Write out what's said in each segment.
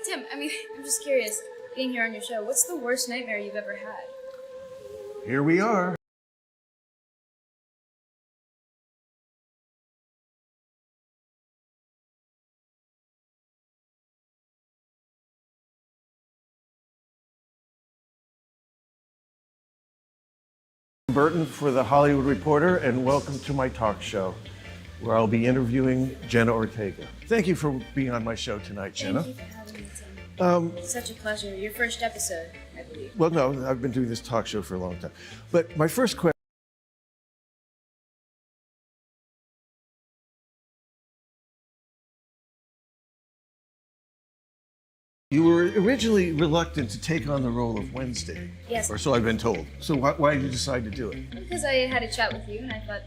Tim, I'm just curious, being here on your show, what's the worst nightmare you've ever had? Here we are. Burton for The Hollywood Reporter, and welcome to my talk show, where I'll be interviewing Jenna Ortega. Thank you for being on my show tonight, Jenna. Thank you for having me, Tim. Such a pleasure. Your first episode, I believe. Well, no, I've been doing this talk show for a long time. But my first question, you were originally reluctant to take on the role of Wednesday. Yes. Or so I've been told. So why did you decide to do it? Because I had a chat with you and I thought,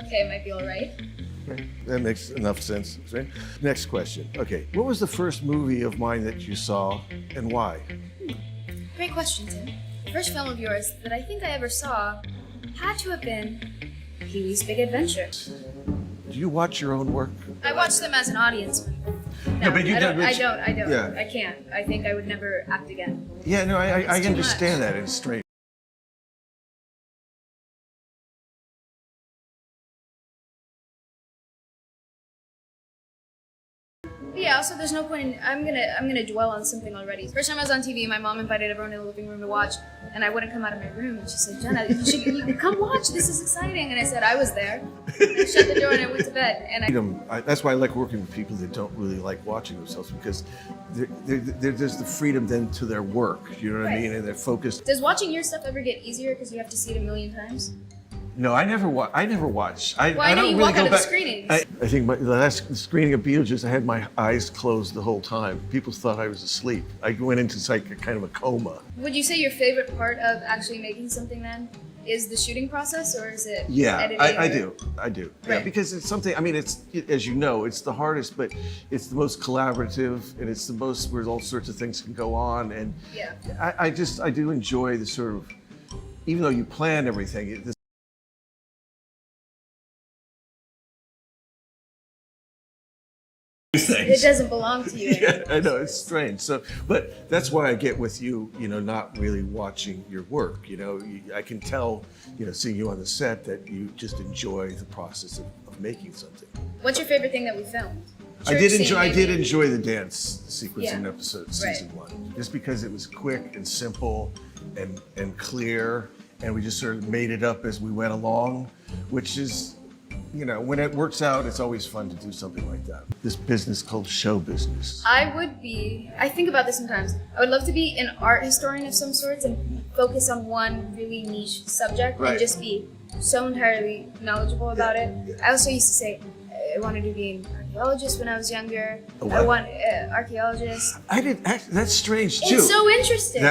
okay, it might be all right. Okay, that makes enough sense, right? Next question. Okay, what was the first movie of mine that you saw and why? Great question, Tim. The first film of yours that I think I ever saw had to have been Pee-wee's Big Adventure. Do you watch your own work? I watch them as an audience member. No, but you I don't. Yeah. I can't. I think I would never act again. Yeah, no, I It's too understand much. that. It's strange. But yeah, also there's no point in I'm gonna dwell on something already. First time I was on TV, my mom invited everyone in the living room to watch, and I wouldn't come out of my room. And she said, "Jenna, you can come watch. This is exciting." And I said, "I was there." And I shut the door and I went to bed. And That's why I like working with people that don't really like watching themselves, because there's the freedom then to their work. You know what I mean? And they're focused. Does watching your stuff ever get easier because you have to see it a million times? No, I never watch. I Well, I know don't you really walk go out of the back. screenings. I think the last screening of Beetlejuice, I had my eyes closed the whole time. People thought I was asleep. I went into like a kind of a coma. Would you say your favorite part of actually making something then is the shooting process, or is it editing? I do. Yeah, Right. because it's something. I mean, it's, as you know, it's the hardest, but it's the most collaborative, and it's the most where all sorts of things can go on. And Yeah. I do enjoy the sort of, even though you plan everything. It doesn't belong to you. Yeah, I know, it's strange. So, but that's why I get with you, not really watching your work. I can tell, seeing you on the set, that you just enjoy the process of making something. What's your favorite thing that we filmed? I Church did scene, enjoy the dance sequence in Yeah. episode season 1, just because it was quick and simple and clear, and we just sort of made it up as we went along, which is, when it works out, it's always fun to do something like that. This business called show business. I think about this sometimes. I would love to be an art historian of some sorts and focus on one really niche subject Right. and just be so entirely knowledgeable about it. Yeah. I also used to say I wanted to be an archaeologist when I was younger. A what? I want archaeologist. That's strange too. It's so interesting.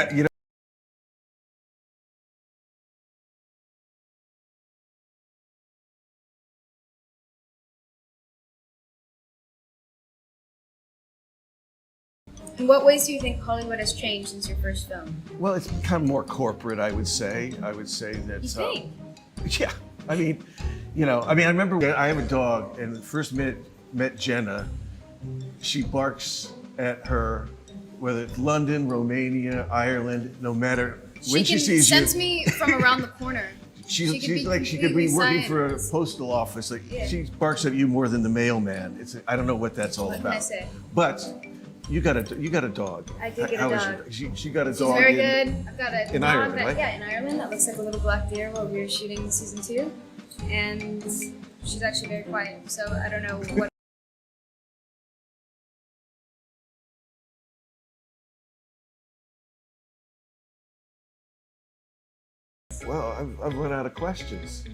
In what ways do you think Hollywood has changed since your first film? Well, it's become more corporate, I would say. I would say that. You think? Yeah. I remember I have a dog, and the first minute met Jenna, she barks at her, whether it's London, Romania, Ireland, no matter when she sees you. sense me from around the corner. She could be completely working for a silent. postal office. Yeah. She barks at you more than the mailman. I don't know what that's all What about. can I say? But you got a dog. I did get a How is dog. she got a She's dog. very good. I've got a in dog Ireland, that, right? Yeah, in Ireland. That looks like a little black deer while we were shooting season 2. And she's actually very quiet, so I don't know what. Well, I've run out of questions.